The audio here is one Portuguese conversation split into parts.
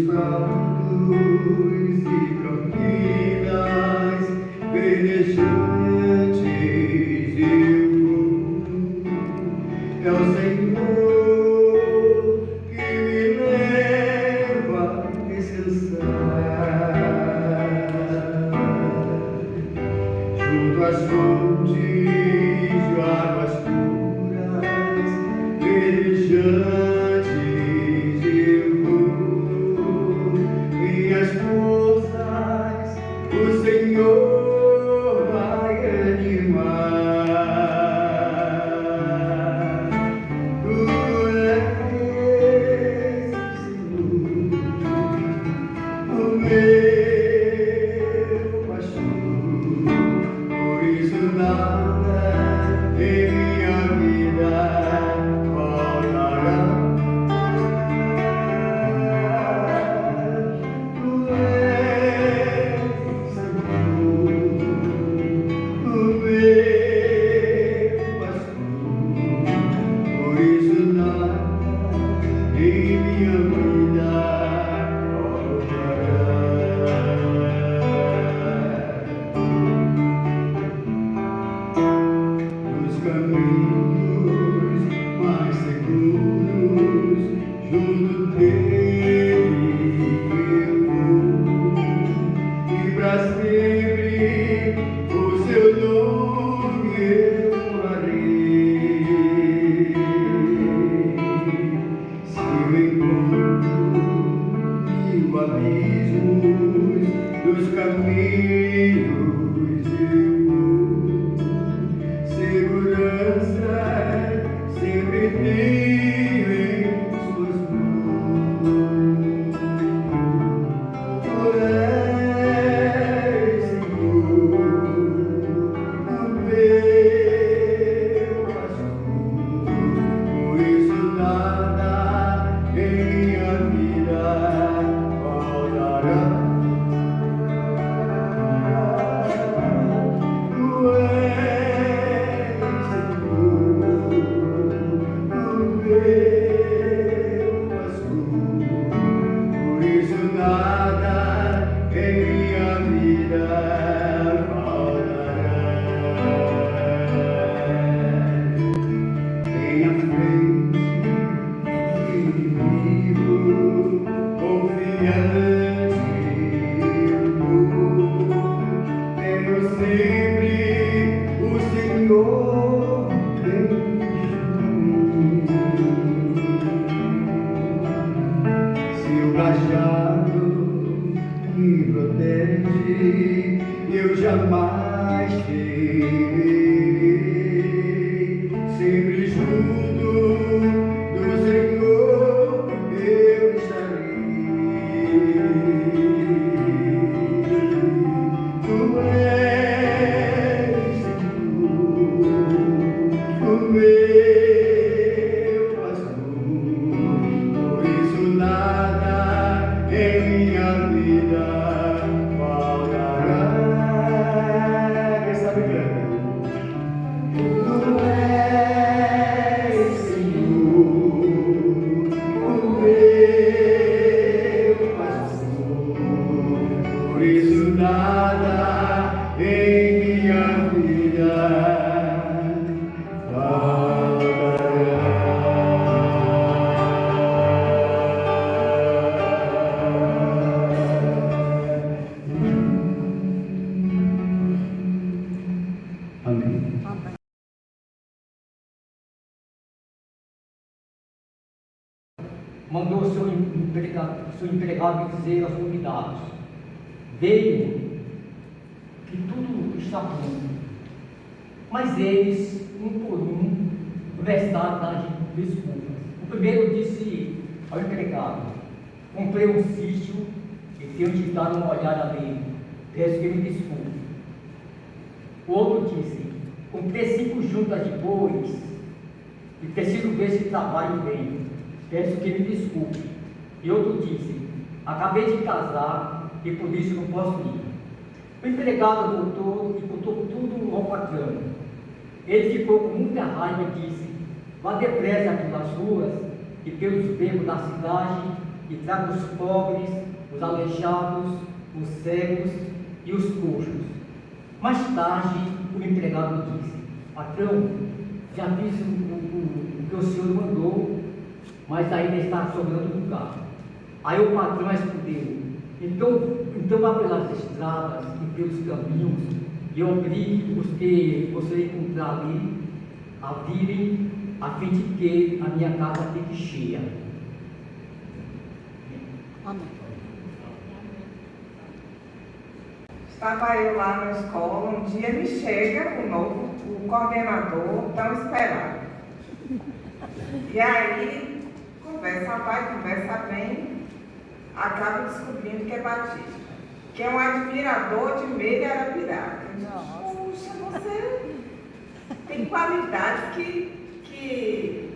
prados e campinas verdejantes e é o Senhor que me leva a descansar junto às fontes de águas puras, verdejantes e as forças o Senhor vai animar. Tu és, Senhor, o meu pastor, por isso nada em minha vida faltará. Tu és, Senhor, o meu pastor, por isso nada em minha vida faltará. Nos caminhos mais seguros, junto dele eu vou, e para sempre o seu nome eu louvarei. Se eu encontro mil abismos dos caminhos eu vou, segurança sempre tenho em suas mãos. Tu és, Senhor, o meu pastor, por isso nada em minha vida faltará. Tu és, Senhor, o meu pastor, por isso nada em minha vida faltará. Em a frente, inimigo, confiante eu vou, tenho sempre o Senhor dentro de mim. Se o cajado me protege, eu jamais temerei. Sempre junto do Senhor eu estarei. Tu és, Senhor, o meu pastor, por isso nada em minha vida faltará. Quem sabe canta? Tu és, Senhor, o meu pastor, por isso nada em minha vida Amém. Mandou o seu empregado dizer aos convidados: veio, que tudo está pronto. Mas eles, um por um, começaram a dar desculpas. O primeiro disse ao empregado: comprei um sítio e tenho te dado uma olhada nele, peço que me desculpe. O outro disse: comprei 5 juntas de bois e preciso ver se trabalho bem, peço que me desculpe. E outro disse: acabei de casar e por isso não posso ir. O empregado voltou e botou tudo ao patrão. Ele ficou com muita raiva e disse: vá depressa pelas ruas e pelos becos da cidade e traga os pobres, os aleijados, os cegos e os coxos. Mais tarde, o empregado disse: patrão, já fiz o que o senhor mandou, mas ainda está sobrando lugar. Aí o patrão respondeu: então vá pelas estradas e pelos caminhos e obrigue os que você encontrar ali a virem, a fim de que a minha casa fique cheia. Amém. Estava eu lá na escola, um dia me chega o coordenador tão esperado. E aí, conversa vai, conversa vem, acaba descobrindo que é batista. Que é um admirador de Meire Arapiraca. Puxa, você tem qualidades que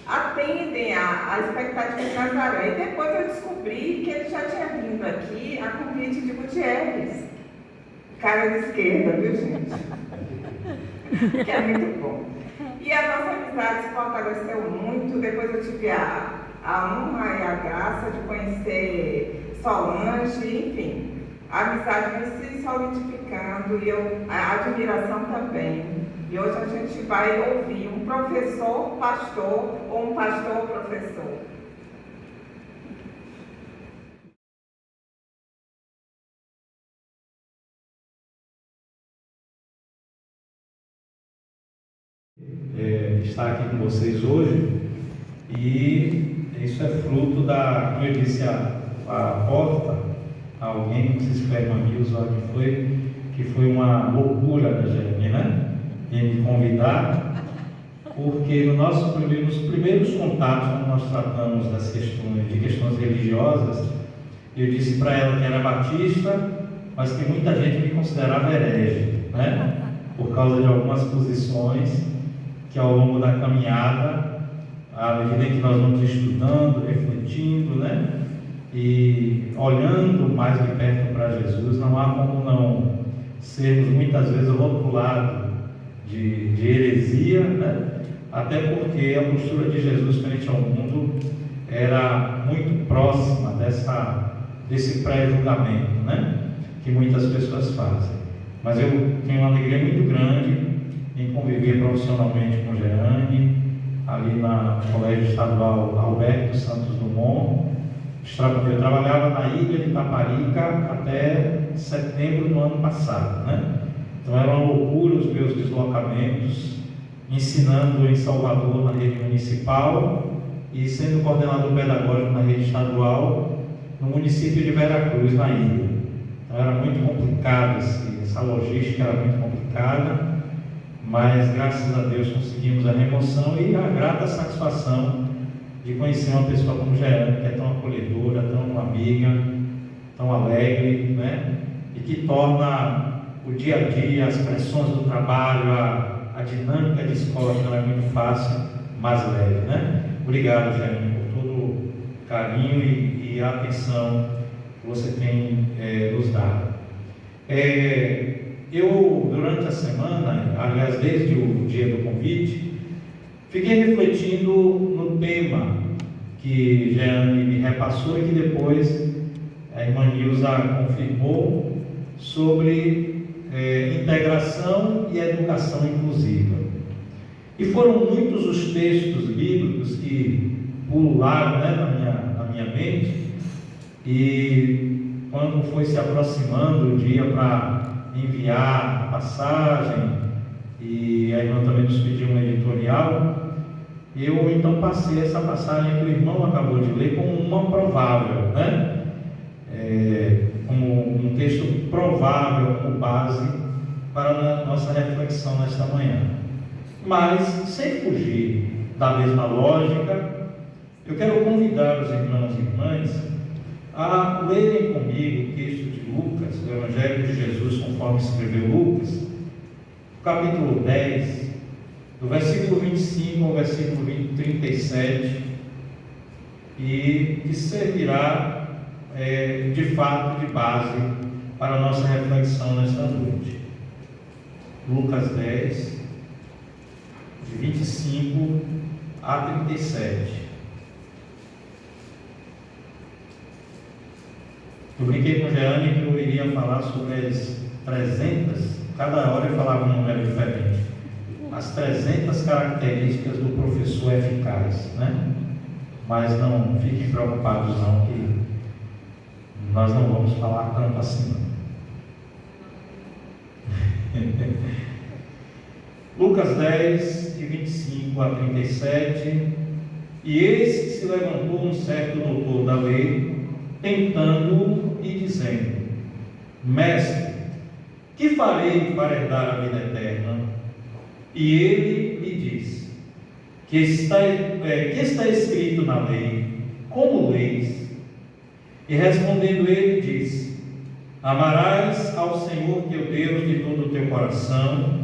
atendem à expectativa de Nazaré. E depois eu descobri que ele já tinha vindo aqui a convite de Gutierrez. Cara de esquerda, viu, gente? Que é muito bom. E a nossa amizade se fortaleceu muito. Depois eu tive a honra e a graça de conhecer Solange, enfim. A amizade vai se solidificando e a admiração também. E hoje a gente vai ouvir um professor pastor ou um pastor professor. Estar aqui com vocês hoje, e isso é fruto da, como eu disse, a porta, alguém, não sei se foi a irmã Milza ou quem que foi uma loucura da Jeremy, né? Em me convidar, porque nos primeiros contatos, quando nós tratamos das questões religiosas, eu disse para ela que era batista, mas que muita gente me considerava herege, né? Por causa de algumas posições que ao longo da caminhada, à medida que nós vamos estudando, refletindo, né? E olhando mais de perto para Jesus, não há como não sermos muitas vezes rotulados de heresia, né? Até porque a postura de Jesus frente ao mundo era muito próxima desse pré-julgamento, né? Que muitas pessoas fazem. Mas eu tenho uma alegria muito grande em conviver profissionalmente com Jeane, ali no Colégio Estadual Alberto Santos Dumont. Eu trabalhava na ilha de Itaparica até setembro do ano passado, né? Então era uma loucura os meus deslocamentos, ensinando em Salvador na rede municipal e sendo coordenador pedagógico na rede estadual no município de Veracruz, na ilha. Então era muito complicado, essa logística era muito complicada, mas graças a Deus conseguimos a remoção e a grata satisfação de conhecer uma pessoa como Jeane, que é tão acolhedora, tão amiga, tão alegre, né? E que torna o dia a dia, as pressões do trabalho, a dinâmica de escola, que não é muito fácil, mais leve, né? Obrigado, Jeane, por todo o carinho e a atenção que você tem nos dado. Eu, durante a semana, aliás, desde o dia do convite, fiquei refletindo no tema que Jeane me repassou e que depois a irmã Nilza confirmou sobre integração e educação inclusiva. E foram muitos os textos bíblicos que pularam, né, na minha mente, e quando foi se aproximando o dia para enviar a passagem, e a irmã também nos pediu um editorial, eu então passei essa passagem que o irmão acabou de ler como uma provável, né? Como um texto provável, como base para a nossa reflexão nesta manhã. Mas, sem fugir da mesma lógica, eu quero convidar os irmãos e irmãs a lerem comigo o texto de Lucas, o Evangelho de Jesus, conforme escreveu Lucas, capítulo 10, do versículo 25 ao versículo 37, e que servirá de fato de base para a nossa reflexão nesta noite. Lucas 10, de 25 a 37. Eu brinquei com o Jeane que eu iria falar sobre as 300, cada hora eu falava um número diferente, as 300 características do professor eficaz, né? Mas não fiquem preocupados não, que nós não vamos falar tanto assim não. Lucas 10, de 25 a 37. E eis que se levantou um certo doutor da lei, tentando-o e dizendo: Mestre, que farei para herdar a vida eterna? E ele lhe disse: que está escrito na lei, como leis? E respondendo ele disse: Amarás ao Senhor teu Deus de todo o teu coração,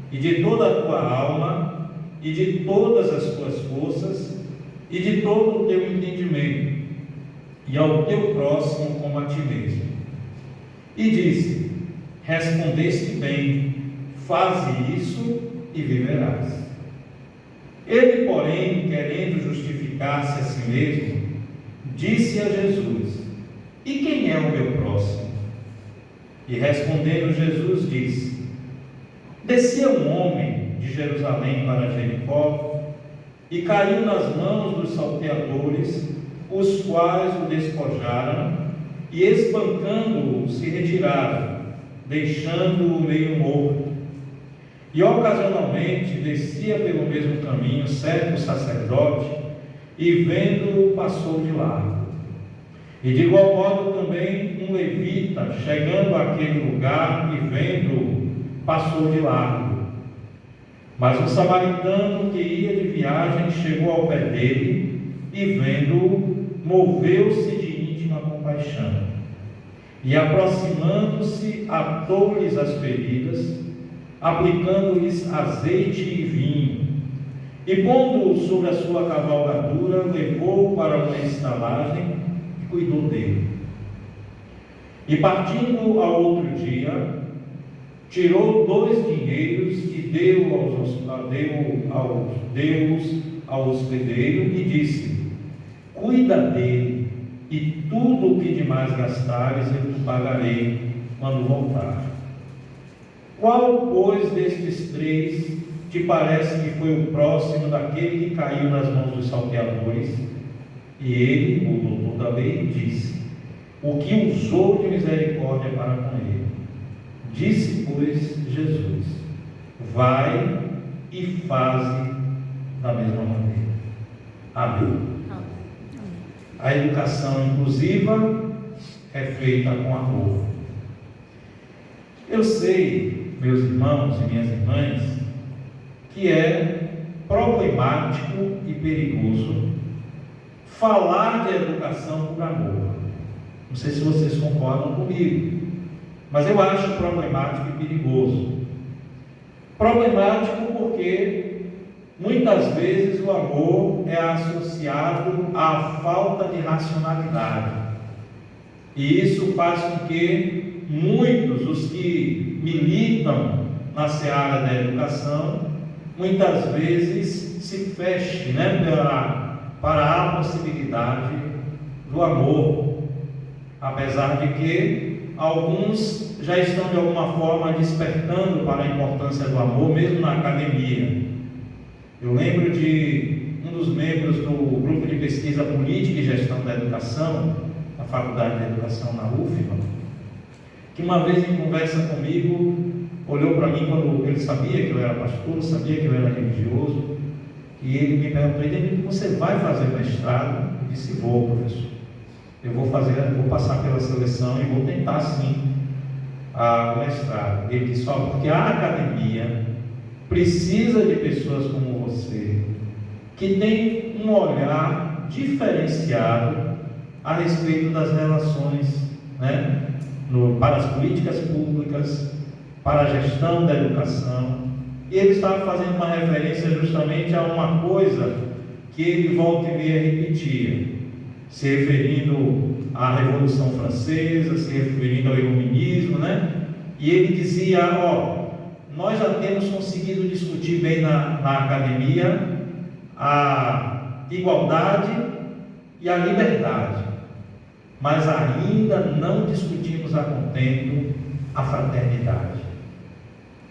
e de toda a tua alma, e de todas as tuas forças, e de todo o teu entendimento, e ao teu próximo como a ti mesmo. E disse: Respondeste bem, faze isso e viverás. Ele, porém, querendo justificar-se a si mesmo, disse a Jesus: E quem é o meu próximo? E respondendo Jesus disse: Descia um homem de Jerusalém para Jericó, e caiu nas mãos dos salteadores, os quais o despojaram, e espancando-o se retiraram, deixando-o meio morto. E ocasionalmente descia pelo mesmo caminho certo sacerdote, e vendo-o passou de largo. E de igual modo também um levita, chegando àquele lugar e vendo-o, passou de largo. Mas o samaritano que ia de viagem chegou ao pé dele e, vendo-o, moveu-se de íntima compaixão. E, aproximando-se, atou-lhes as feridas, aplicando-lhes azeite e vinho. E, pondo-o sobre a sua cavalgadura, levou-o para uma estalagem e cuidou dele. E, partindo ao outro dia, tirou 2 dinheiros e deu-os ao hospedeiro e disse: Cuida dele, e tudo o que demais gastares eu te pagarei quando voltar. Qual, pois, destes 3 te parece que foi o próximo daquele que caiu nas mãos dos salteadores? E ele, o doutor da lei, disse: O que usou de misericórdia para com ele. Disse, pois, Jesus: Vai e faze da mesma maneira. Amém. A educação inclusiva é feita com amor. Eu sei, meus irmãos e minhas irmãs, que é problemático e perigoso falar de educação por amor. Não sei se vocês concordam comigo, mas eu acho problemático e perigoso. Problemático porque muitas vezes o amor é associado à falta de racionalidade. E isso faz com que muitos, os que militam na seara da educação, muitas vezes se fechem, para a possibilidade do amor. Apesar de que alguns já estão de alguma forma despertando para a importância do amor, mesmo na academia. Eu lembro de um dos membros do grupo de pesquisa política e gestão da educação, da Faculdade de Educação na UFBA, que uma vez em conversa comigo, olhou para mim quando ele sabia que eu era pastor, sabia que eu era religioso, e ele me perguntou: você vai fazer mestrado? Eu disse: vou, professor. Eu vou passar pela seleção e vou tentar sim o mestrado. Ele disse: porque a academia precisa de pessoas como você, que tem um olhar diferenciado a respeito das relações, para as políticas públicas, para a gestão da educação. E ele estava fazendo uma referência justamente a uma coisa que ele volta e meia repetia, se referindo à Revolução Francesa, se referindo ao iluminismo, E ele dizia: nós já temos conseguido discutir bem na academia a igualdade e a liberdade, mas ainda não discutimos a contento a fraternidade.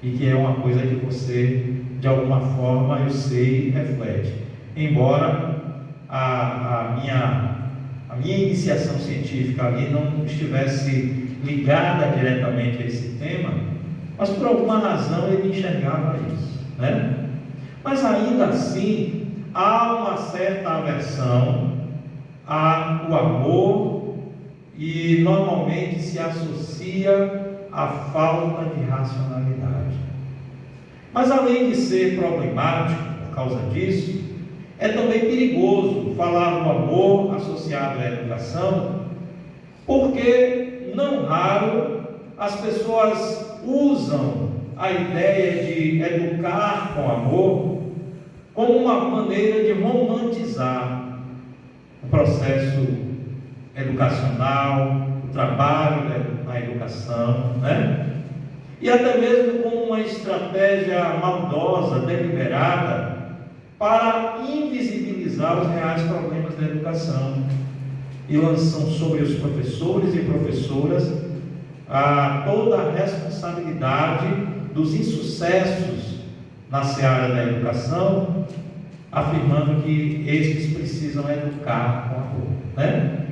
E que é uma coisa que você, de alguma forma, eu sei, reflete. Embora a minha iniciação científica ali não estivesse ligada diretamente a esse tema, mas por alguma razão ele enxergava isso, né? Mas ainda assim, há uma certa aversão ao amor e normalmente se associa à falta de racionalidade. Mas além de ser problemático por causa disso, é também perigoso falar do amor associado à educação, porque não raro as pessoas usam a ideia de educar com amor como uma maneira de romantizar o processo educacional, o trabalho na educação, né? E até mesmo como uma estratégia maldosa, deliberada, para invisibilizar os reais problemas da educação. E lançam sobre os professores e professoras toda a responsabilidade dos insucessos na seara da educação, afirmando que estes precisam educar com amor, né?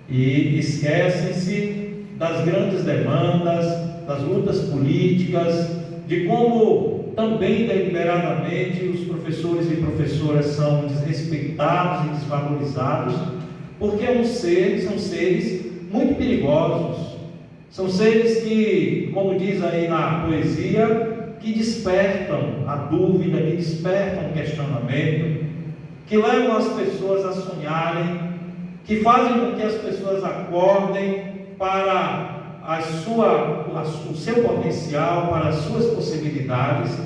E esquecem-se das grandes demandas, das lutas políticas, de como também deliberadamente os professores e professoras são desrespeitados e desvalorizados, porque são seres muito perigosos, são seres que, como diz aí na poesia, que despertam a dúvida, que despertam o questionamento, que levam as pessoas a sonharem, que fazem com que as pessoas acordem para o seu potencial, para as suas possibilidades,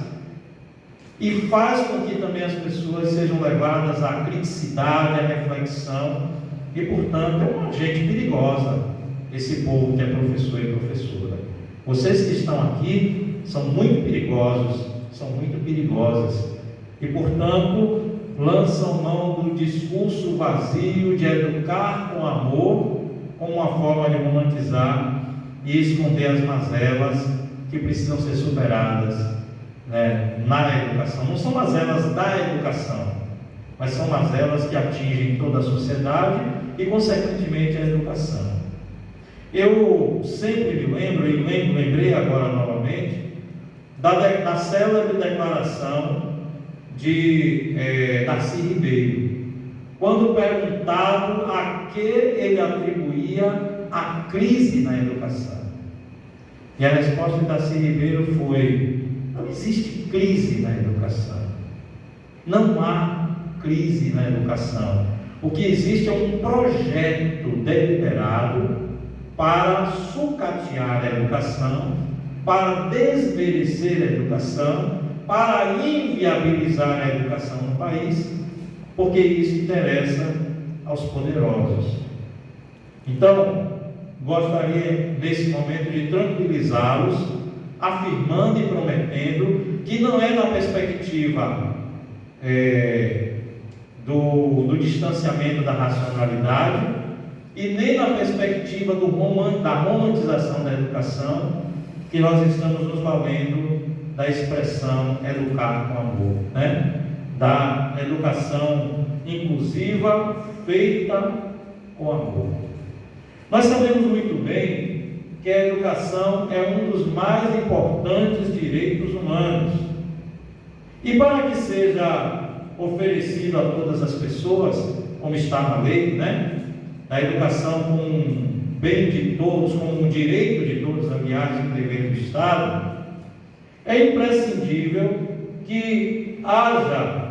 e faz com que também as pessoas sejam levadas à criticidade, à reflexão, e portanto é uma gente perigosa, esse povo que é professor e professora. Vocês que estão aqui são muito perigosos, são muito perigosas, e portanto lançam mão do discurso vazio de educar com amor, como uma forma de romantizar e esconder as mazelas que precisam ser superadas, né, na educação. Não são mazelas da educação, mas são mazelas que atingem toda a sociedade e, consequentemente, a educação. Eu sempre me lembro, e lembrei agora novamente, da célebre declaração de Darcy Ribeiro, quando perguntado a que ele atribuía a crise na educação. E a resposta de Darcy Ribeiro foi: não existe crise na educação. Não há crise na educação. O que existe é um projeto deliberado para sucatear a educação, para desmerecer a educação, para inviabilizar a educação no país, porque isso interessa aos poderosos. Então, gostaria nesse momento de tranquilizá-los, afirmando e prometendo que não é na perspectiva do distanciamento da racionalidade e nem na perspectiva da romantização da educação que nós estamos nos valendo da expressão educar com amor, né? Da educação inclusiva feita com amor. Nós sabemos muito bem que a educação é um dos mais importantes direitos humanos. E para que seja oferecido a todas as pessoas, como está na lei, né? A educação como um bem de todos, como um direito de todos, aliás, um dever do Estado, é imprescindível que haja,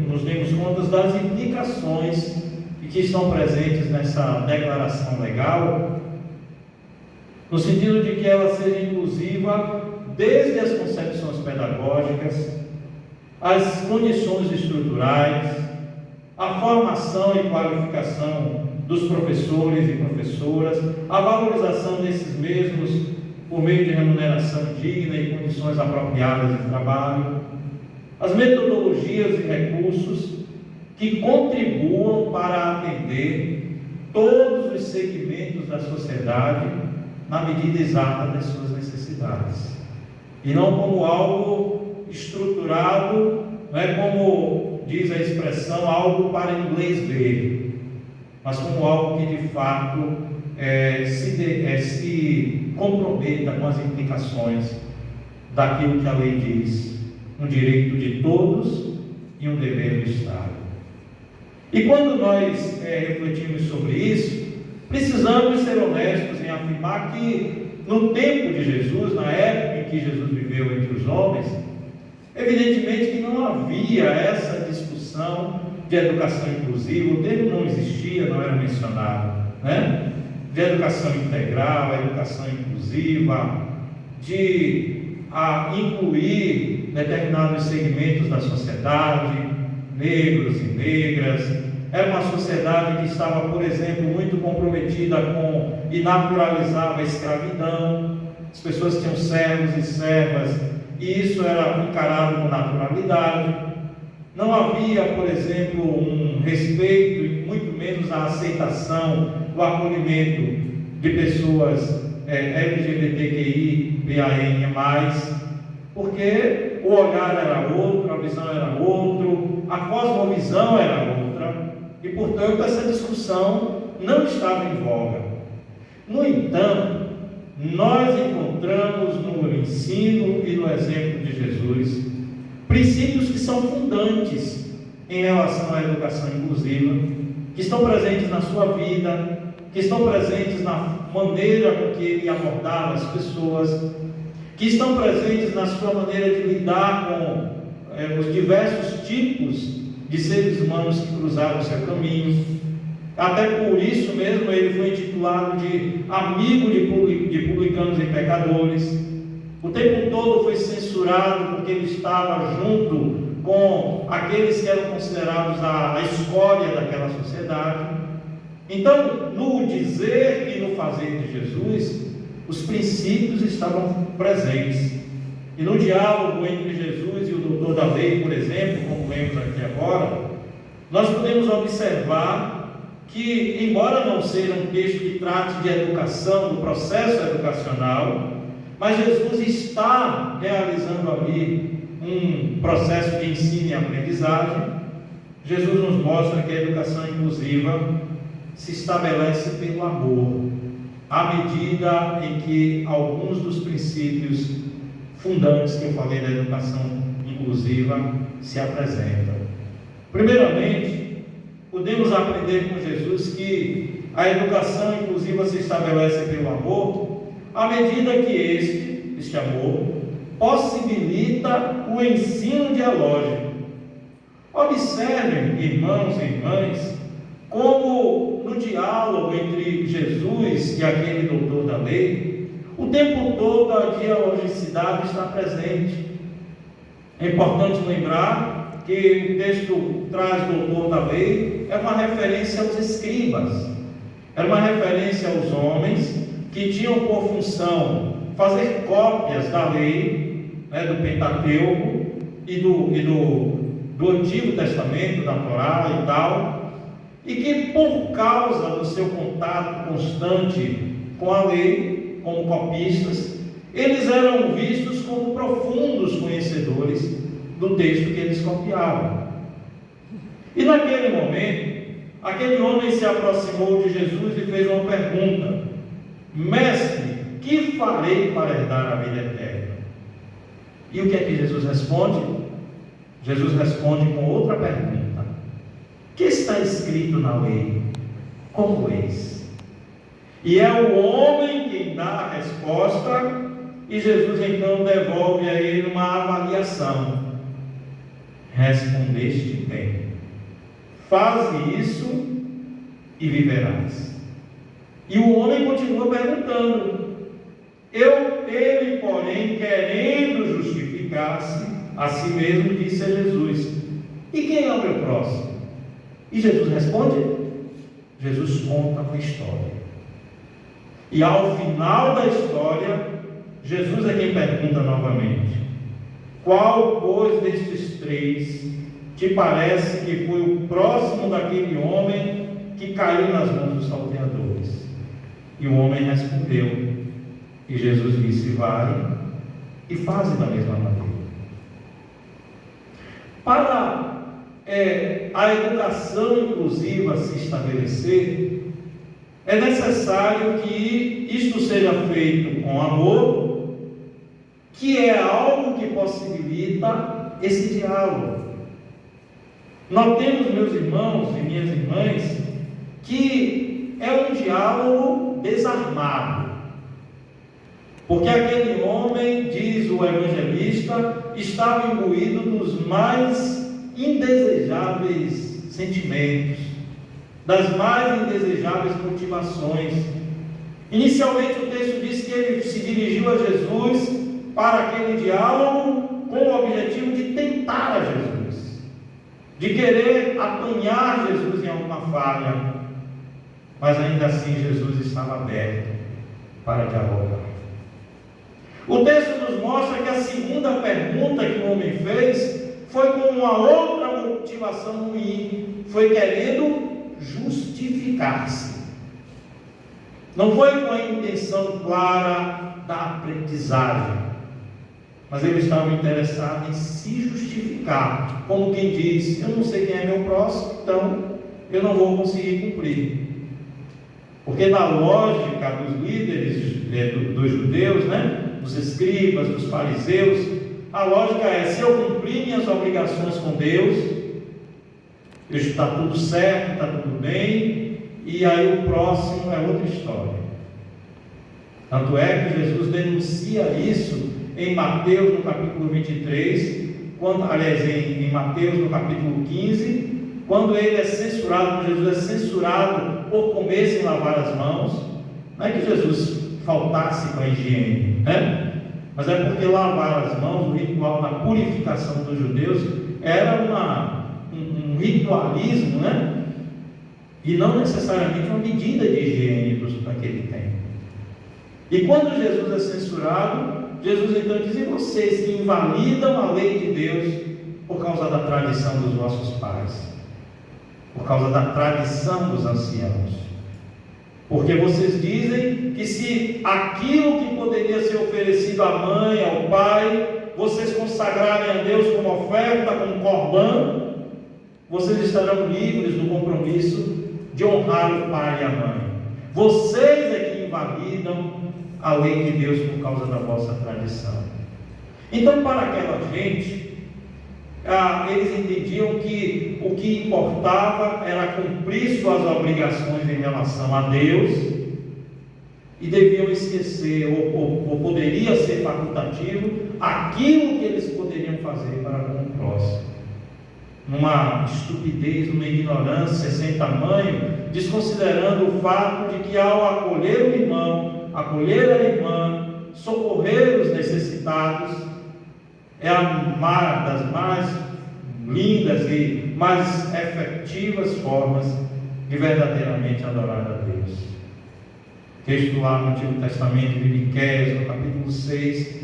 nos demos conta das implicações que estão presentes nessa declaração legal, no sentido de que ela seja inclusiva desde as concepções pedagógicas, as condições estruturais, a formação e qualificação dos professores e professoras, a valorização desses mesmos por meio de remuneração digna e condições apropriadas de trabalho, as metodologias e recursos que contribuam para atender todos os segmentos da sociedade na medida exata das suas necessidades, e não como algo estruturado, não é como diz a expressão, algo para inglês ver, mas como algo que de fato se comprometa com as implicações daquilo que a lei diz, um direito de todos e um dever do Estado. E quando nós refletimos sobre isso, precisamos ser honestos em afirmar que no tempo de Jesus, na época em que Jesus viveu entre os homens, evidentemente que não havia essa discussão de educação inclusiva, o termo não existia, não era mencionado, né? De educação integral, educação inclusiva, de incluir determinados segmentos da sociedade, negros e negras. Era uma sociedade que estava, por exemplo, muito comprometida com e naturalizava a escravidão. As pessoas tinham servos e servas, e isso era encarado com naturalidade. Não havia, por exemplo, um respeito e muito menos a aceitação, o acolhimento de pessoas LGBTQI, BAN+, porque o olhar era outro, a visão era outro, a cosmovisão era outra, e portanto essa discussão não estava em voga. No entanto, nós encontramos no ensino e no exemplo de Jesus princípios que são fundantes em relação à educação inclusiva, que estão presentes na sua vida, que estão presentes na maneira com que ele abordava as pessoas, que estão presentes na sua maneira de lidar com os diversos tipos de seres humanos que cruzaram o seu caminho. Até por isso mesmo ele foi intitulado de amigo de publicanos e pecadores. O tempo todo foi censurado porque ele estava junto com aqueles que eram considerados a escória daquela sociedade. Então, no dizer e no fazer de Jesus, os princípios estavam presentes. E no diálogo entre Jesus e o doutor da lei, por exemplo, como vemos aqui agora, nós podemos observar que, embora não seja um texto que trate de educação, do processo educacional, mas Jesus está realizando ali um processo de ensino e aprendizagem. Jesus nos mostra que a educação inclusiva se estabelece pelo amor, à medida em que alguns dos princípios fundantes que eu falei da educação inclusiva se apresentam. Primeiramente, podemos aprender com Jesus que a educação inclusiva se estabelece pelo amor, à medida que este amor possibilita o ensino dialógico. Observem, irmãos e irmãs, como no diálogo entre Jesus e aquele doutor da lei, o tempo todo a dialogicidade está presente. É importante lembrar que o texto traz doutor da lei, é uma referência aos escribas, era uma referência aos homens que tinham por função fazer cópias da lei, do Pentateuco e do Antigo Testamento, da Torá e tal, e que por causa do seu contato constante com a lei, como copistas, eles eram vistos como profundos conhecedores do texto que eles copiavam. E naquele momento, aquele homem se aproximou de Jesus e fez uma pergunta: Mestre, que farei para herdar a vida eterna? E o que é que Jesus responde? Jesus responde com outra pergunta: que está escrito na lei? Como eis? E é o homem quem dá a resposta, e Jesus então devolve a ele uma avaliação. Respondeste bem. Faze isso e viverás. E o homem continua perguntando. Ele, porém, querendo justificar-se a si mesmo, disse a Jesus: e quem é o meu próximo? E Jesus responde? Jesus conta uma história. E ao final da história, Jesus é quem pergunta novamente: qual, pois, destes três te parece que foi o próximo daquele homem que caiu nas mãos dos salteadores. E o homem respondeu, e Jesus disse: vai e faze da mesma maneira. Para a educação inclusiva se estabelecer, é necessário que isto seja feito com amor, que é algo que possibilita esse diálogo. Notemos, meus irmãos e minhas irmãs, que é um diálogo desarmado. Porque aquele homem, diz o evangelista, estava imbuído dos mais indesejáveis sentimentos, das mais indesejáveis motivações. Inicialmente o texto diz que ele se dirigiu a Jesus para aquele diálogo com o objetivo de tentar a Jesus, de querer apanhar Jesus em alguma falha, mas ainda assim Jesus estava aberto para dialogar. O texto nos mostra que a segunda pergunta que o homem fez foi com uma outra motivação ruim, foi querendo justificar-se. Não foi com a intenção clara da aprendizagem, mas ele estava interessado em se justificar, como quem diz: eu não sei quem é meu próximo, então eu não vou conseguir cumprir. Porque na lógica dos líderes dos judeus, dos escribas, dos fariseus, a lógica é: se eu cumprir minhas obrigações com Deus, está tudo certo, está tudo bem, e aí o próximo é outra história. Tanto é que Jesus denuncia isso em Mateus no capítulo 23, em Mateus no capítulo 15, quando ele é censurado, Jesus é censurado por comer sem lavar as mãos. Não é que Jesus faltasse com a higiene, mas é porque lavar as mãos, o ritual da purificação dos judeus, era um ritualismo, e não necessariamente uma medida de higiene daquele tempo. E quando Jesus é censurado, Jesus então diz: e vocês que invalidam a lei de Deus por causa da tradição dos vossos pais, por causa da tradição dos anciãos, porque vocês dizem que se aquilo que poderia ser oferecido à mãe, ao pai, vocês consagrarem a Deus como oferta, como corbã, vocês estarão livres do compromisso de honrar o pai e a mãe. Vocês é que invalidam a lei de Deus por causa da vossa tradição. Então, para aquela gente, eles entendiam que o que importava era cumprir suas obrigações em relação a Deus, e deviam esquecer, ou poderia ser facultativo, aquilo que eles poderiam fazer para com o próximo. Numa estupidez, numa ignorância sem tamanho, desconsiderando o fato de que ao acolher o irmão, acolher a irmã, socorrer os necessitados, é uma das mais lindas e mais efetivas formas de verdadeiramente adorar a Deus. Texto lá no Antigo Testamento de Miqueias, no capítulo 6,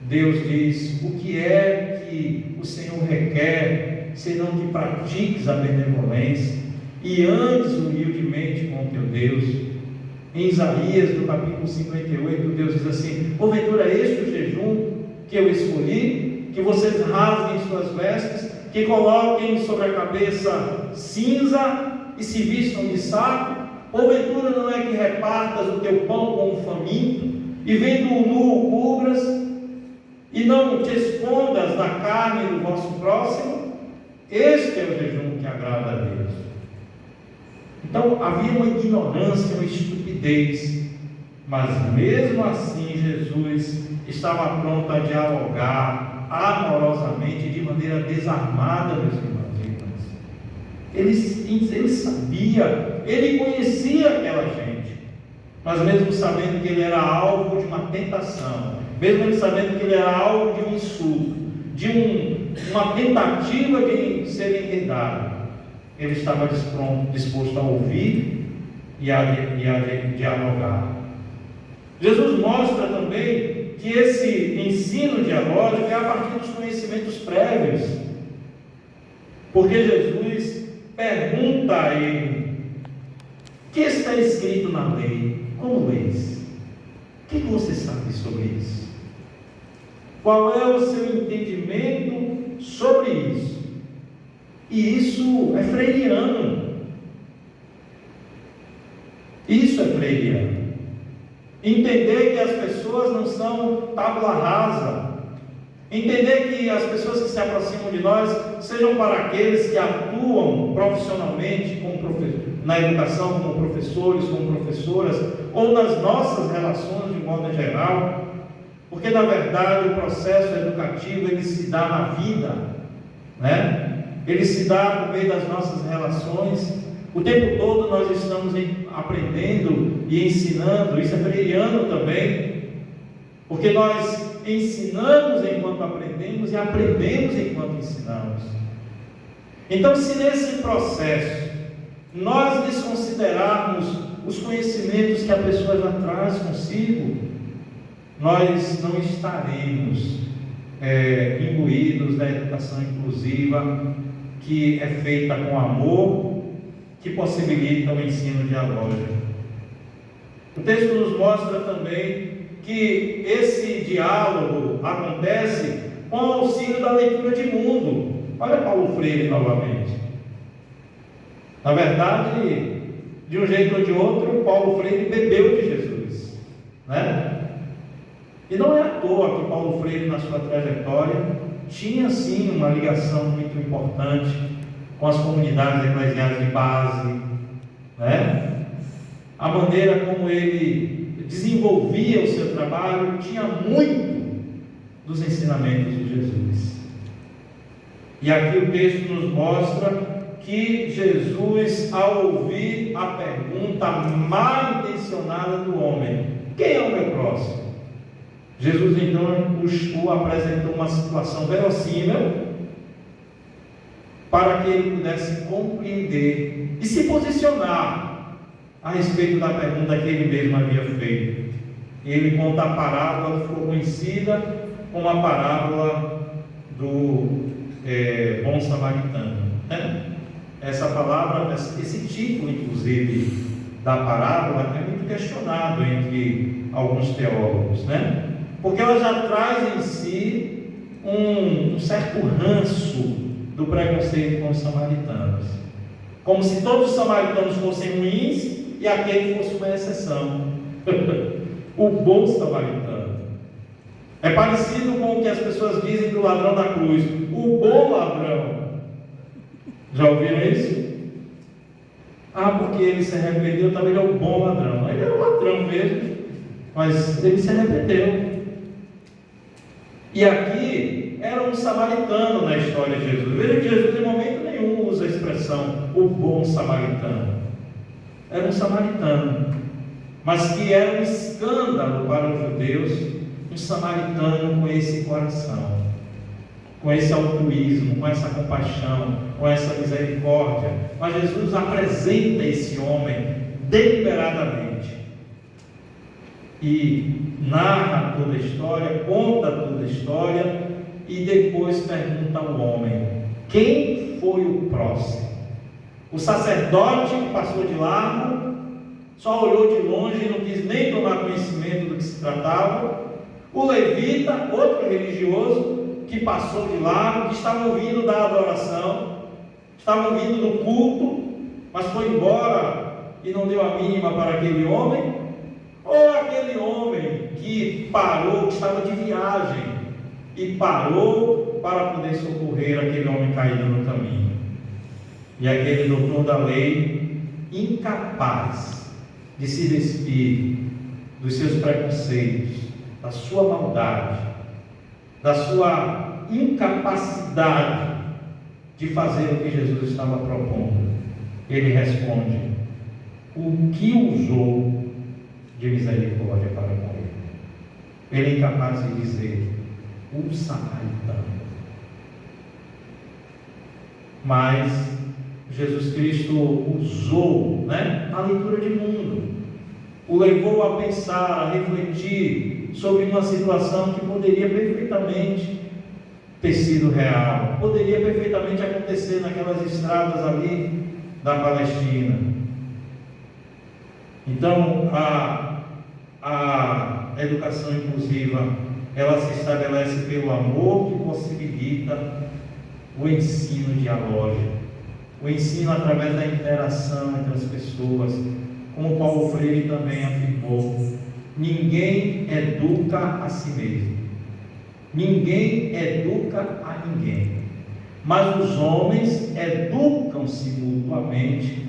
Deus diz: o que é que o Senhor requer, senão que pratiques a benevolência e andes humildemente com o teu Deus. Em Isaías, no capítulo 58, Deus diz assim: porventura é este o jejum que eu escolhi, que vocês rasguem suas vestes, que coloquem sobre a cabeça cinza e se vistam de saco? Porventura não é que repartas o teu pão com o faminto, e vendo o nu o cubras, e não te escondas da carne do vosso próximo? Este é o jejum que agrada a Deus. Então havia uma ignorância, uma estupidez, mas mesmo assim Jesus estava pronto a dialogar amorosamente, de maneira desarmada, meus irmãos e irmãs. Ele sabia, ele conhecia aquela gente, mas mesmo sabendo que ele era alvo de uma tentação, mesmo ele sabendo que ele era alvo de um insulto, de uma tentativa de ser enredado, ele estava disposto a ouvir e a dialogar. Jesus mostra também que esse ensino dialógico é a partir dos conhecimentos prévios, porque Jesus pergunta a ele: que está escrito na lei? Como leis? O que você sabe sobre isso? Qual é o seu entendimento sobre isso? E isso é freiriano. Isso é freiriano. Entender que as pessoas não são tábua rasa. Entender que as pessoas que se aproximam de nós sejam para aqueles que atuam profissionalmente na educação, como professores, como professoras, ou nas nossas relações de modo geral. Porque, na verdade, o processo educativo, ele se dá na vida, né? Ele se dá por meio das nossas relações. O tempo todo nós estamos aprendendo e ensinando. Isso é freiriano também, porque nós ensinamos enquanto aprendemos e aprendemos enquanto ensinamos. Então, se nesse processo nós desconsiderarmos os conhecimentos que a pessoa já traz consigo, nós não estaremos imbuídos da educação inclusiva, que é feita com amor, que possibilita o ensino dialógico. O texto nos mostra também que esse diálogo acontece com o auxílio da leitura de mundo. Olha Paulo Freire novamente. Na verdade, de um jeito ou de outro, Paulo Freire bebeu de Jesus, né? E não é à toa que Paulo Freire, na sua trajetória, tinha sim uma ligação muito importante com as comunidades eclesiais de base, né? A maneira como ele desenvolvia o seu trabalho tinha muito dos ensinamentos de Jesus. E aqui o texto nos mostra que Jesus, ao ouvir a pergunta mal intencionada do homem: quem é o meu próximo? Jesus então o apresentou uma situação verossímil para que ele pudesse compreender e se posicionar a respeito da pergunta que ele mesmo havia feito. E ele conta a parábola que ficou conhecida como a parábola do bom samaritano, né? Essa palavra, esse título inclusive da parábola é muito questionado entre alguns teólogos, né? Porque ela já traz em si um certo ranço do preconceito com os samaritanos, como se todos os samaritanos fossem ruins e aquele fosse uma exceção. O bom samaritano é parecido com o que as pessoas dizem do ladrão da cruz: o bom ladrão. Já ouviram isso? Porque ele se arrependeu, então ele é o bom ladrão. Ele era um ladrão mesmo, mas ele se arrependeu. E aqui era um samaritano na história de Jesus. Veja que Jesus em momento nenhum usa a expressão o bom samaritano. Era um samaritano, mas que era um escândalo para os judeus, um samaritano com esse coração, com esse altruísmo, com essa compaixão, com essa misericórdia. Mas Jesus apresenta esse homem deliberadamente e narra toda a história, conta toda a história e depois pergunta ao homem: quem foi o próximo? O sacerdote que passou de largo, só olhou de longe e não quis nem tomar conhecimento do que se tratava. O levita, outro religioso, que passou de largo, que estava ouvindo da adoração, estava ouvindo do culto, mas foi embora e não deu a mínima para aquele homem. Ou aquele homem que parou, que estava de viagem e parou para poder socorrer aquele homem caído no caminho. E aquele doutor da lei, incapaz de se despir dos seus preconceitos, da sua maldade, da sua incapacidade de fazer o que Jesus estava propondo, ele responde: o que usou de misericórdia para com ele? Ele é incapaz de dizer o samaritano. Mas Jesus Cristo usou, a leitura de mundo, o levou a pensar, a refletir sobre uma situação que poderia perfeitamente ter sido real, poderia perfeitamente acontecer naquelas estradas ali da Palestina. Então, a educação inclusiva, ela se estabelece pelo amor que possibilita o ensino dialógico, o ensino através da interação entre as pessoas, como Paulo Freire também afirmou: ninguém educa a si mesmo, ninguém educa a ninguém, mas os homens educam-se mutuamente,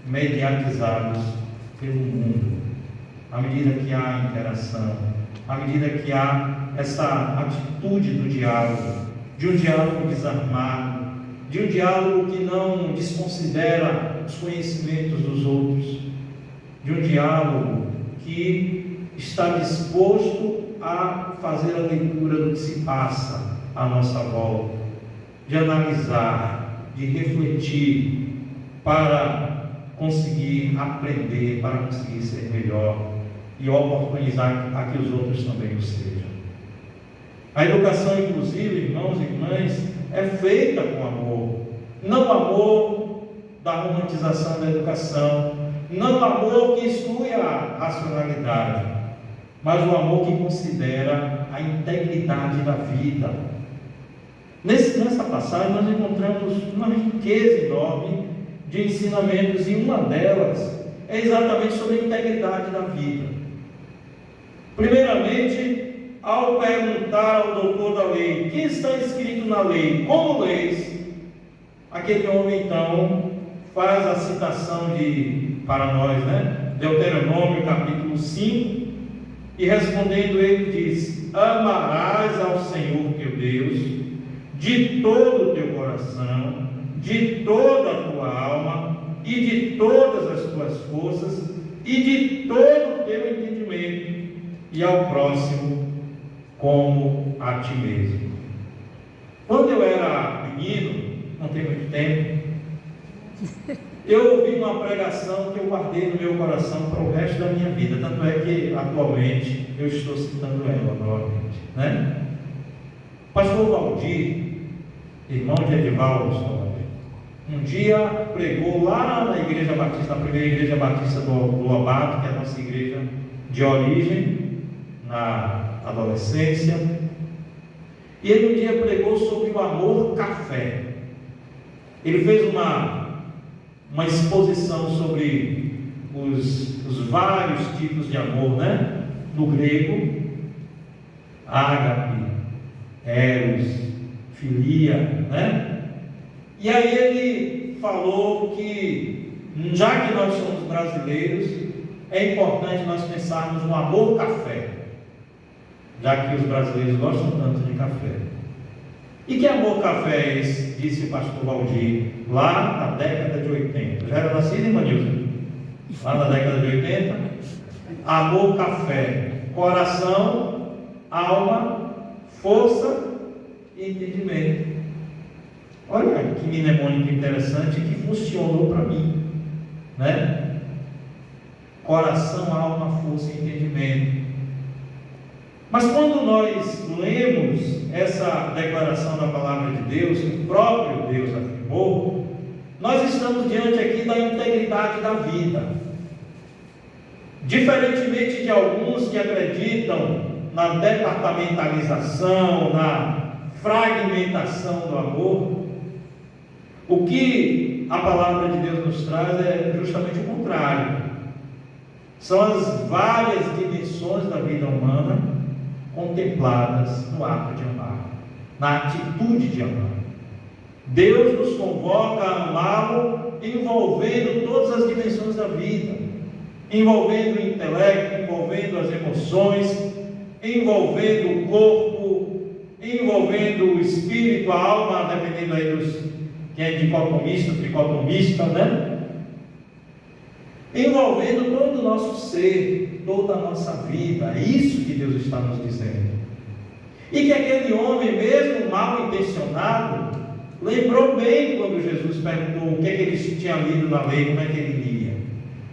mediatizados pelo mundo. À medida que há interação, à medida que há essa atitude do diálogo, de um diálogo desarmado, de um diálogo que não desconsidera os conhecimentos dos outros, de um diálogo que está disposto a fazer a leitura do que se passa à nossa volta, de analisar, de refletir, para conseguir aprender, para conseguir ser melhor e oportunizar a que os outros também o sejam. A educação inclusiva, irmãos e irmãs, é feita com amor. Não o amor da romantização da educação, não o amor que exclui a racionalidade, mas o amor que considera a integridade da vida. Nessa passagem nós encontramos uma riqueza enorme de ensinamentos, e uma delas é exatamente sobre a integridade da vida. Primeiramente, ao perguntar ao doutor da lei: que está escrito na lei? Como leis? Aquele homem então faz a citação para nós, Deuteronômio capítulo 5, e respondendo ele diz: amarás ao Senhor teu Deus de todo o teu coração, de toda a tua alma e de todas as tuas forças e de todo o teu entendimento, e ao próximo como a ti mesmo. Quando eu era menino, não tem muito tempo, eu ouvi uma pregação que eu guardei no meu coração para o resto da minha vida. Tanto é que atualmente eu estou citando ela novamente, Pastor Valdir, irmão de Edivaldo, um dia pregou lá na Igreja Batista, na primeira Igreja Batista do Abate, que é a nossa igreja de origem, na adolescência, e ele um dia pregou sobre o amor café. Ele fez uma exposição sobre os vários tipos de amor, no grego: ágape, eros, filia, E aí ele falou que, já que nós somos brasileiros, é importante nós pensarmos no amor café, já que os brasileiros gostam tanto de café. E que amor café é esse? Disse o pastor Valdir, lá na década de 80. Já era nascido, Ivanilson? Lá na década de 80. Amor café: coração, alma, força e entendimento. Olha que mnemônico interessante que funcionou para mim, Coração, alma, força e entendimento. Mas quando nós lemos essa declaração da palavra de Deus, que o próprio Deus afirmou, nós estamos diante aqui da integridade da vida. Diferentemente de alguns que acreditam na departamentalização, na fragmentação do amor, o que a palavra de Deus nos traz é justamente o contrário. São as várias dimensões da vida humana contempladas no ato de amar, na atitude de amar. Deus nos convoca a amá-lo envolvendo todas as dimensões da vida, envolvendo o intelecto, envolvendo as emoções, envolvendo o corpo, envolvendo o espírito, a alma, dependendo aí dos que é dicotomista, tricotomista, envolvendo todo o nosso ser, toda a nossa vida. É isso que Deus está nos dizendo. E que aquele homem, mesmo mal intencionado, lembrou bem quando Jesus perguntou o que é que ele tinha lido na lei, como é que ele lia: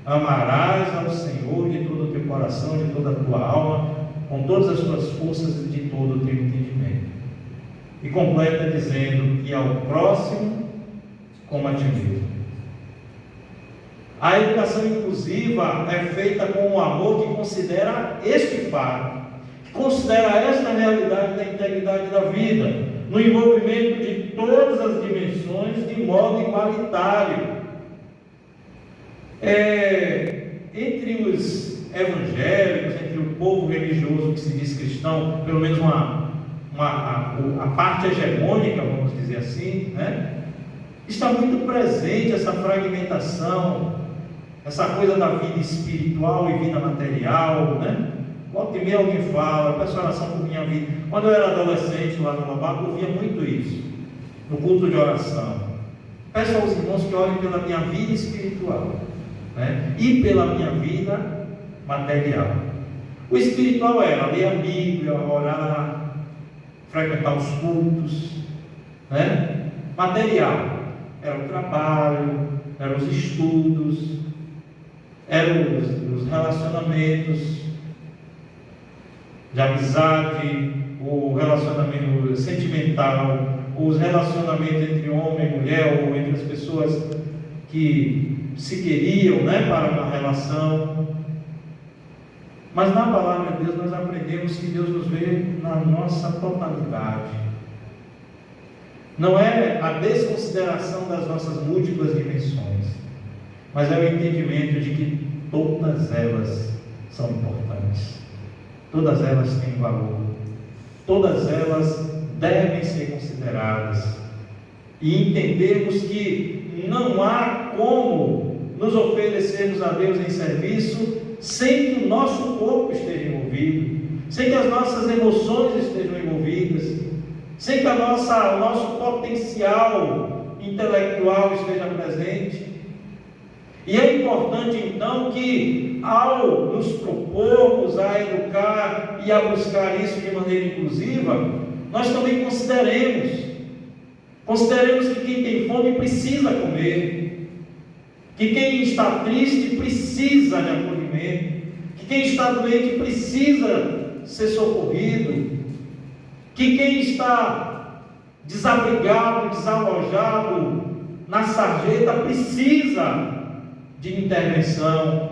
amarás ao Senhor de todo o teu coração, de toda a tua alma, com todas as tuas forças e de todo o teu entendimento. E completa dizendo: e ao próximo como a ti mesmo. A educação inclusiva é feita com um amor que considera este fato, que considera esta realidade da integridade da vida, no envolvimento de todas as dimensões de modo igualitário. Entre os evangélicos, entre o povo religioso que se diz cristão, pelo menos a parte hegemônica, vamos dizer assim, né? Está muito presente essa fragmentação, essa coisa da vida espiritual e vida material, né? Volta e meia alguém fala, peço oração por minha vida. Quando eu era adolescente lá no Lobaco, eu via muito isso, no culto de oração. Peço aos irmãos que orem pela minha vida espiritual, né? E pela minha vida material. O espiritual era ler a Bíblia, orar, frequentar os cultos, né? Material era o trabalho, eram os estudos, eram os relacionamentos de amizade, o relacionamento sentimental, os relacionamentos entre homem e mulher, ou entre as pessoas que se queriam, né, para uma relação. Mas na palavra de Deus nós aprendemos que Deus nos vê na nossa totalidade. Não é a desconsideração das nossas múltiplas dimensões, mas é o entendimento de que todas elas são importantes, todas elas têm valor, todas elas devem ser consideradas, e entendemos que não há como nos oferecermos a Deus em serviço sem que o nosso corpo esteja envolvido, sem que as nossas emoções estejam envolvidas, sem que o nosso potencial intelectual esteja presente. E é importante então que, ao nos propormos a educar e a buscar isso de maneira inclusiva, nós também consideremos que quem tem fome precisa comer, que quem está triste precisa de acolhimento, que quem está doente precisa ser socorrido, que quem está desabrigado, desalojado na sarjeta precisa de intervenção.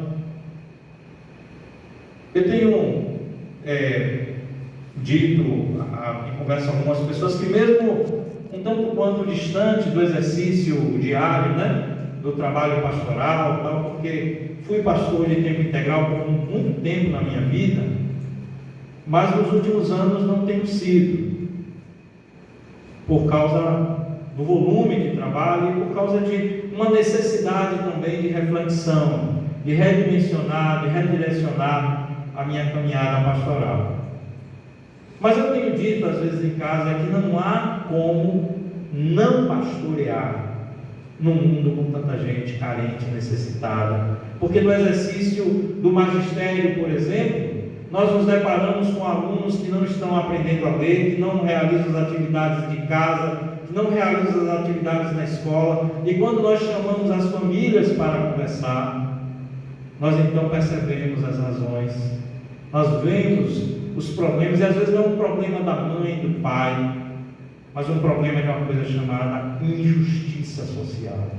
Eu tenho dito em conversa com algumas pessoas que, mesmo um tanto quanto distante do exercício diário, né, do trabalho pastoral, tal, porque fui pastor de tempo integral por muito tempo na minha vida, mas nos últimos anos não tenho sido, por causa do volume de trabalho e por causa de uma necessidade também de reflexão, de redimensionar, de redirecionar a minha caminhada pastoral. Mas eu tenho dito às vezes em casa que não há como não pastorear num mundo com tanta gente carente, necessitada, porque no exercício do magistério, por exemplo, nós nos deparamos com alunos que não estão aprendendo a ler, que não realizam as atividades de casa, que não realizam as atividades na escola, e quando nós chamamos as famílias para conversar, nós então percebemos as razões, nós vemos os problemas, e às vezes não é um problema da mãe, do pai, mas um problema de uma coisa chamada injustiça social.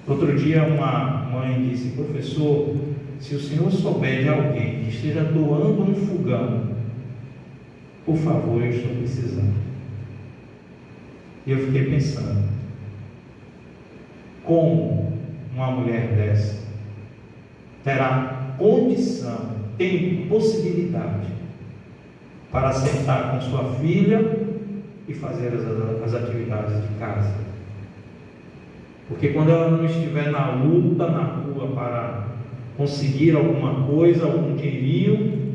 Outro dia uma mãe disse: professor, se o senhor souber de alguém que esteja doando um fogão, por favor, eu estou precisando. E eu fiquei pensando, como uma mulher dessa terá condição, tem possibilidade para sentar com sua filha e fazer as atividades de casa? Porque quando ela não estiver na luta, na rua, para conseguir alguma coisa, algum dinheirinho,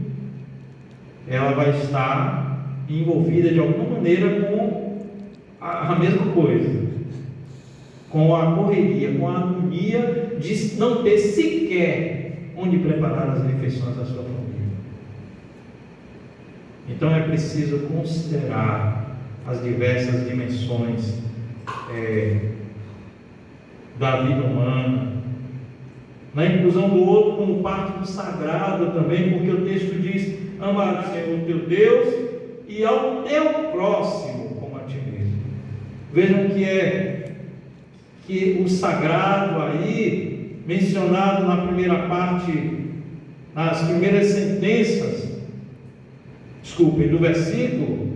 ela vai estar envolvida de alguma maneira com a mesma coisa, com a correria, com a agonia de não ter sequer onde preparar as refeições da sua família. Então é preciso considerar as diversas dimensões da vida humana, na inclusão do outro como parte do sagrado também, porque o texto diz: ama o Senhor teu Deus e ao teu próximo como a ti mesmo. Vejam que é que o sagrado aí, mencionado na primeira parte, nas primeiras sentenças, do versículo,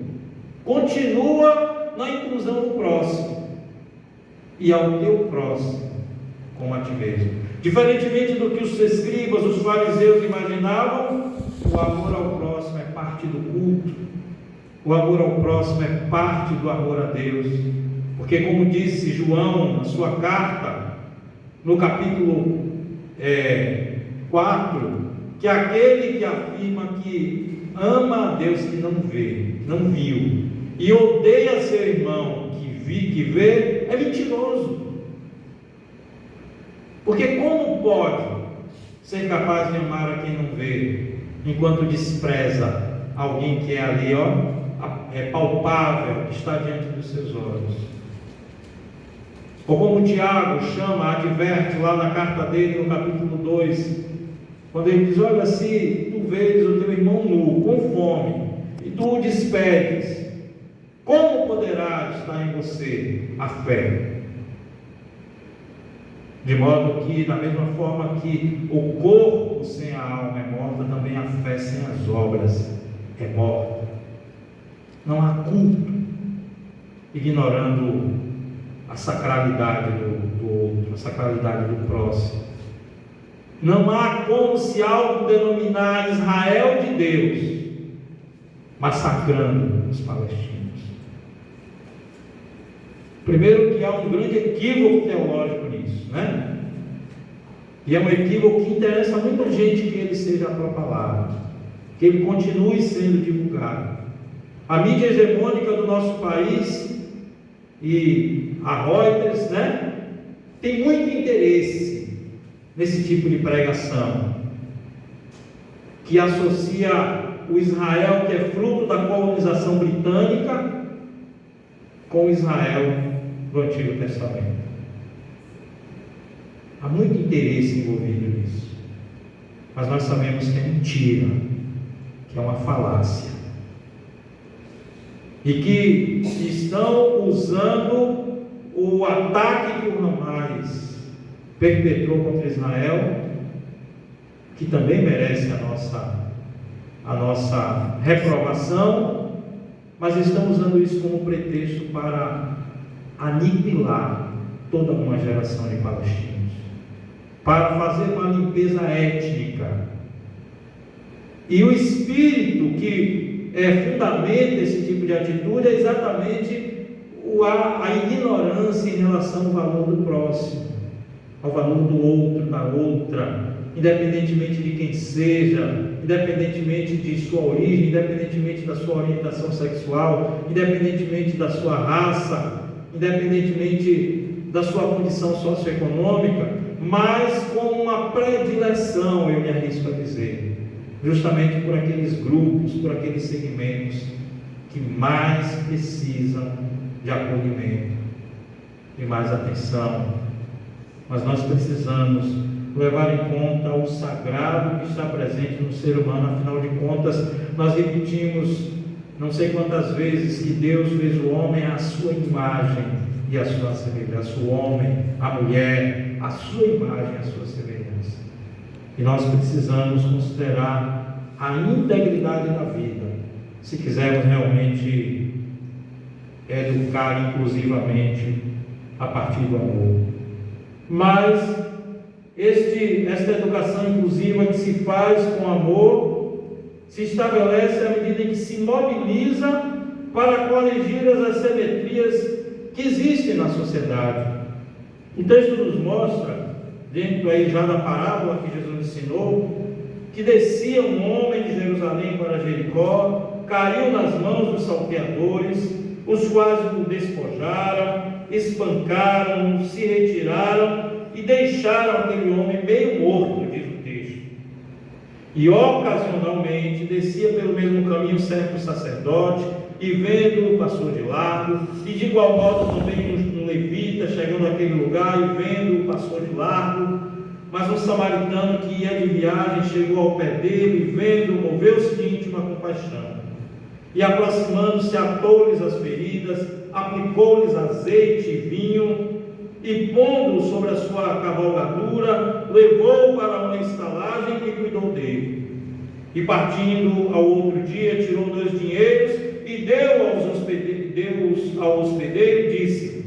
continua na inclusão do próximo. E ao teu próximo, como a ti mesmo. Diferentemente do que os escribas, os fariseus imaginavam, o amor ao próximo é parte do culto. O amor ao próximo é parte do amor a Deus. Porque, como disse João na sua carta, no capítulo 4, que aquele que afirma que ama a Deus que não vê, não viu, e odeia seu irmão que vê, é mentiroso. Porque como pode ser capaz de amar a quem não vê, enquanto despreza alguém que é ali, é palpável, que está diante dos seus olhos? Ou como Tiago chama, adverte lá na carta dele, no capítulo 2, quando ele diz: olha, se tu vês o teu irmão nu, com fome, e tu o despedes, como poderá estar em você a fé? De modo que, da mesma forma que o corpo sem a alma é morta, também a fé sem as obras é morta. Não há culto ignorando a sacralidade do outro, a sacralidade do próximo. Não há como se autodenominar Israel de Deus, massacrando os palestinos. Primeiro que há um grande equívoco teológico nisso, né? E é um equívoco que interessa a muita gente que ele seja propalado, que ele continue sendo divulgado. A mídia hegemônica do nosso país e a Reuters, né, tem muito interesse nesse tipo de pregação, que associa o Israel que é fruto da colonização britânica com o Israel do Antigo Testamento. Há muito interesse envolvido nisso, mas nós sabemos que é mentira, que é uma falácia, e que estão usando o ataque que o Hamas perpetrou contra Israel, que também merece a nossa reprovação, mas estão usando isso como pretexto para aniquilar toda uma geração de palestinos, para fazer uma limpeza étnica. E o espírito que fundamenta esse tipo de atitude é exatamente a ignorância em relação ao valor do próximo, ao valor do outro, da outra, independentemente de quem seja, independentemente de sua origem, independentemente da sua orientação sexual, independentemente da sua raça, independentemente da sua condição socioeconômica, mas com uma predileção, eu me arrisco a dizer, justamente por aqueles grupos, por aqueles segmentos que mais precisam de acolhimento e mais atenção. Mas nós precisamos levar em conta o sagrado que está presente no ser humano. Afinal de contas, nós repetimos não sei quantas vezes que Deus fez o homem à sua imagem e à sua semelhança, o homem, a mulher, à sua imagem e à sua semelhança. E nós precisamos considerar a integridade da vida, se quisermos realmente educar inclusivamente a partir do amor. Mas esta educação inclusiva que se faz com amor se estabelece à medida em que se mobiliza para corrigir as assimetrias que existem na sociedade. O texto nos mostra, dentro aí já da parábola que Jesus ensinou, que descia um homem de Jerusalém para Jericó, caiu nas mãos dos salteadores, os quais o despojaram, espancaram, se retiraram e deixaram aquele homem meio morto, diz o texto. E ocasionalmente descia pelo mesmo caminho certo sacerdote, e vendo-o passou de largo, e de igual modo também um levita chegando àquele lugar e vendo-o passou de largo. Mas um samaritano que ia de viagem chegou ao pé dele e vendo-o moveu-se de íntima compaixão, e aproximando-se atou-lhes as feridas, aplicou-lhes azeite e vinho, e, pondo-o sobre a sua cavalgadura, levou-o para uma estalagem e cuidou dele. E partindo ao outro dia, tirou 2 dinheiros e deu-os ao hospedeiro e disse: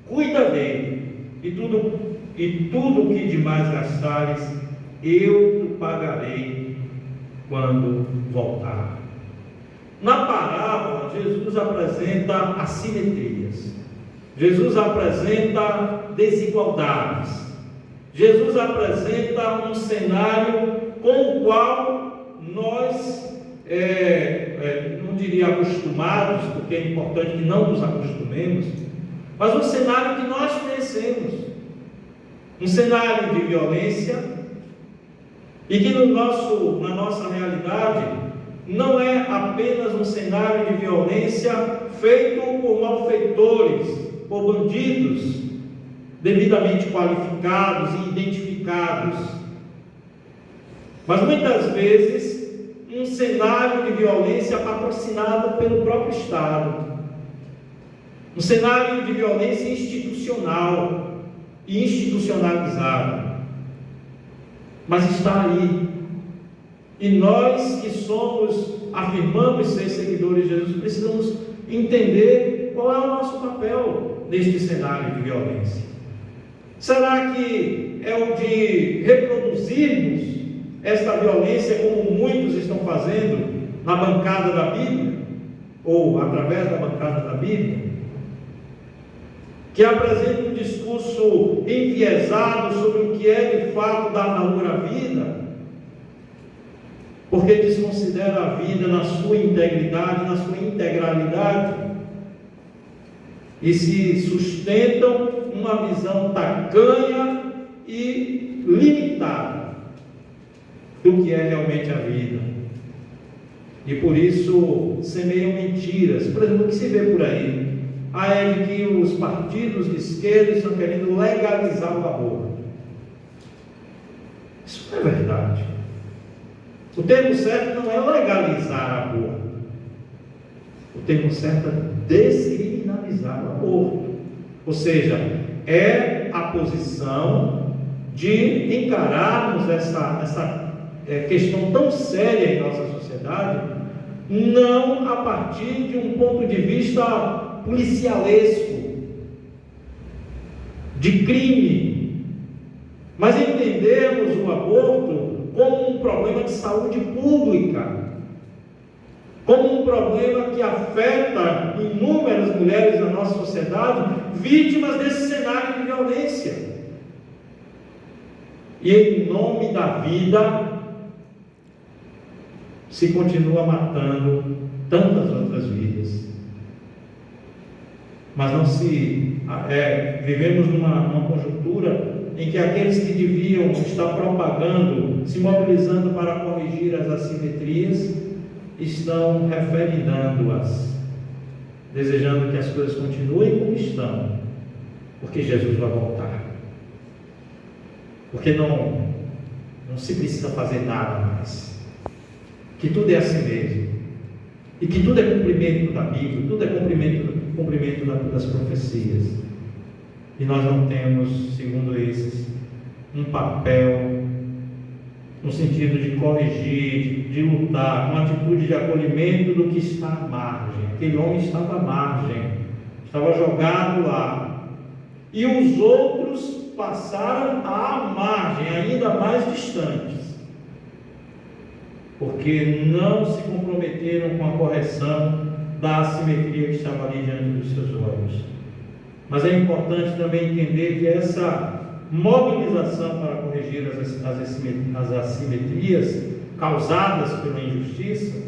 cuida dele, e tudo o que demais gastares, eu te pagarei quando voltar. Na parábola, Jesus apresenta assimetrias, Jesus apresenta desigualdades, Jesus apresenta um cenário com o qual nós, não diria acostumados, porque é importante que não nos acostumemos, mas um cenário que nós conhecemos, um cenário de violência, e que na nossa realidade não é apenas um cenário de violência feito por malfeitores, por bandidos devidamente qualificados e identificados, mas muitas vezes um cenário de violência patrocinado pelo próprio Estado, um cenário de violência institucional e institucionalizado, mas está aí. E nós que afirmamos ser seguidores de Jesus, precisamos entender qual é o nosso papel neste cenário de violência. Será que é o de reproduzirmos esta violência como muitos estão fazendo na bancada da Bíblia, ou através da bancada da Bíblia, que apresenta um discurso enviesado sobre o que é de fato dar valor à vida, porque desconsidera a vida na sua integridade, na sua integralidade, e se sustentam uma visão tacanha e limitada do que é realmente a vida, e por isso semeiam mentiras. Por exemplo, o que se vê por aí é de que os partidos de esquerda estão querendo legalizar o aborto. Isso não é verdade. O termo certo não é legalizar aborto. O termo certo é descriminalizar o aborto. Ou seja, é a posição de encararmos essa questão tão séria em nossa sociedade, não a partir de um ponto de vista policialesco, de crime, mas entendermos o aborto como um problema de saúde pública, como um problema que afeta inúmeras mulheres da nossa sociedade, vítimas desse cenário de violência. E em nome da vida, se continua matando tantas outras vidas. Mas vivemos numa conjuntura em que aqueles que deviam estar propagando, se mobilizando para corrigir as assimetrias, estão referendando-as, desejando que as coisas continuem como estão, porque Jesus vai voltar, porque não se precisa fazer nada mais, que tudo é assim mesmo, e que tudo é cumprimento da Bíblia, tudo é cumprimento das profecias. E nós não temos, segundo esses, um papel no sentido de corrigir, de lutar, uma atitude de acolhimento do que está à margem. Aquele homem estava à margem, estava jogado lá, e os outros passaram à margem, ainda mais distantes, porque não se comprometeram com a correção da assimetria que estava ali diante dos seus olhos. Mas é importante também entender que essa mobilização para corrigir as assimetrias causadas pela injustiça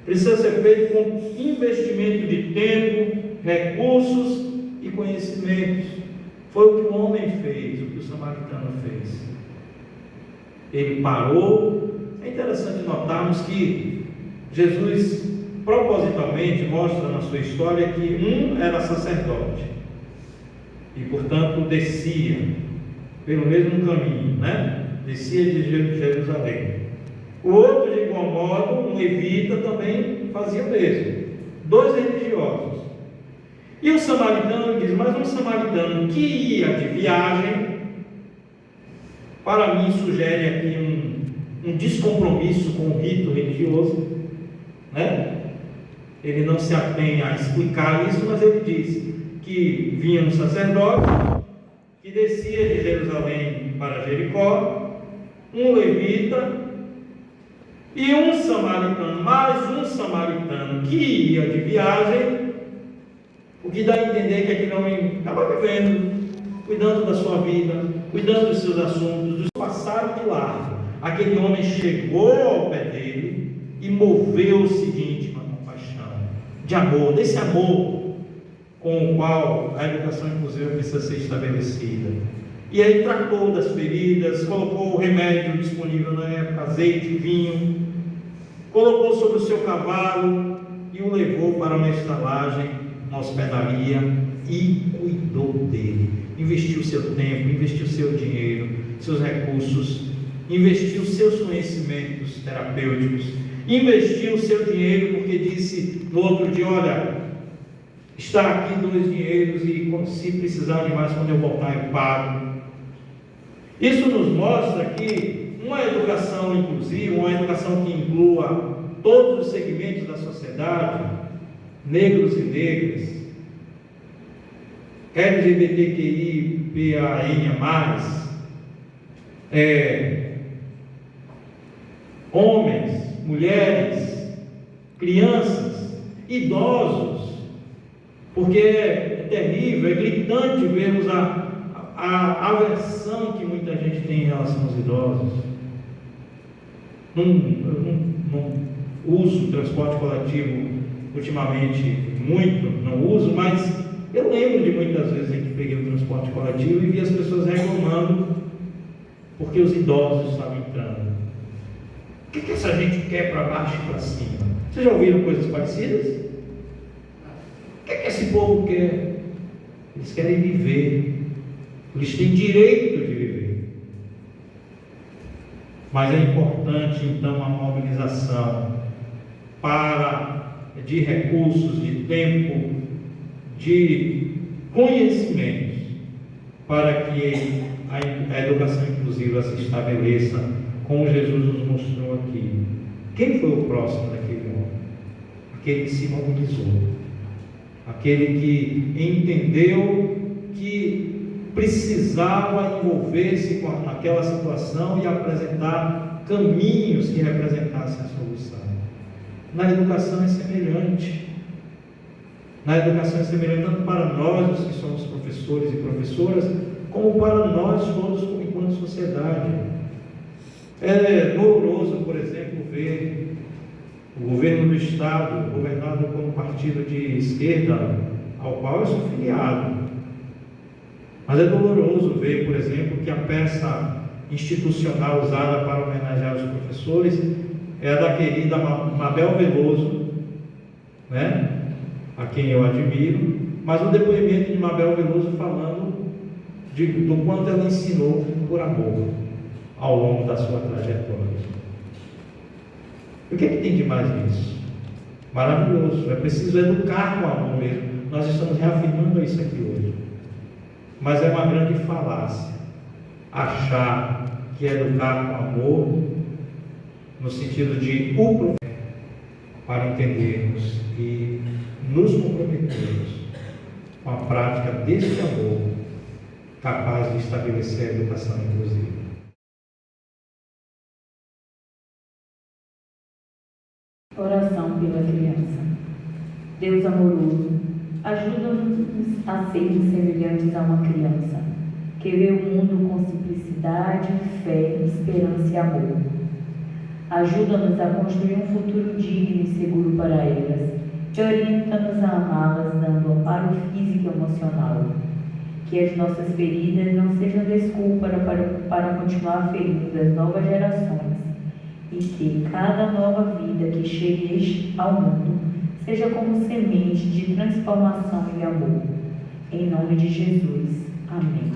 precisa ser feita com investimento de tempo, recursos e conhecimentos. Foi o que o homem fez, o que o samaritano fez. Ele parou. É interessante notarmos que Jesus propositalmente mostra na sua história que um era sacerdote e, portanto, descia pelo mesmo caminho, descia de Jerusalém. O outro, de igual modo, um levita, também fazia o mesmo. 2 religiosos. E o samaritano diz, mas um samaritano que ia de viagem, para mim sugere aqui um descompromisso com o rito religioso, né? Ele não se atém a explicar isso, mas ele diz que vinha um sacerdote, que descia de Jerusalém para Jericó, um levita e um samaritano, mais um samaritano que ia de viagem, o que dá a entender que aquele homem estava vivendo, cuidando da sua vida, cuidando dos seus assuntos, dos passaram de largo. Aquele homem chegou ao pé dele e moveu o seguinte, uma compaixão, de amor, desse amor com o qual a educação inclusiva precisa ser estabelecida. E aí tratou das feridas, colocou o remédio disponível na época, azeite, vinho, colocou sobre o seu cavalo e o levou para uma estalagem, uma hospedaria, e cuidou dele. Investiu seu tempo, investiu seu dinheiro, seus recursos, investiu seus conhecimentos terapêuticos, investiu o seu dinheiro, porque disse no outro dia, olha, está aqui 2 dinheiros e se precisar de mais, quando eu voltar eu pago. Isso nos mostra que uma educação inclusiva, uma educação que inclua todos os segmentos da sociedade, negros e negras, LGBTQI, PAN+, homens, mulheres, crianças, idosos, porque é terrível, é gritante vermos a aversão que muita gente tem em relação aos idosos. Não uso transporte coletivo ultimamente muito, não uso, mas eu lembro de muitas vezes em que peguei o transporte coletivo e vi as pessoas reclamando porque os idosos estavam entrando. O que essa gente quer para baixo e para cima? Vocês já ouviram coisas parecidas? O que esse povo quer? Eles querem viver. Eles têm direito de viver. Mas é importante então a mobilização de recursos, de tempo, de conhecimentos, para que a educação inclusiva se estabeleça, como Jesus nos mostrou aqui. Quem foi o próximo daquele homem? Aquele que se mobilizou, aquele que entendeu que precisava envolver-se naquela situação e apresentar caminhos que representassem a solução. Na educação é semelhante. Na educação é semelhante tanto para nós, os que somos professores e professoras, como para nós todos enquanto sociedade. É doloroso, por exemplo, ver o governo do Estado governado por um partido de esquerda, ao qual eu sou filiado. Mas é doloroso ver, por exemplo, que a peça institucional usada para homenagear os professores é a da querida Mabel Veloso, né? A quem eu admiro, mas o depoimento de Mabel Veloso falando do quanto ela ensinou por amor ao longo da sua trajetória. O que é que tem de mais nisso? Maravilhoso, é preciso educar com amor mesmo. Nós estamos reafirmando isso aqui hoje. Mas é uma grande falácia achar que educar com amor, no sentido de o profeta, para entendermos e nos comprometermos com a prática deste amor capaz de estabelecer a educação inclusiva. Oração pela criança. Deus amoroso, ajuda-nos a sermos semelhantes a uma criança, que vê o mundo com simplicidade, fé, esperança e amor. Ajuda-nos a construir um futuro digno e seguro para elas, e orienta-nos a amá-las, dando amparo físico e emocional. Que as nossas feridas não sejam desculpa para continuar ferindo as novas gerações, e que cada nova vida que chegue ao mundo seja como semente de transformação e amor. Em nome de Jesus. Amém.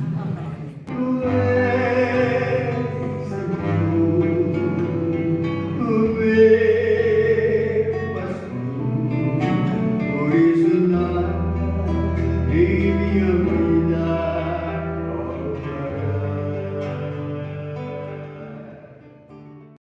em minha vida.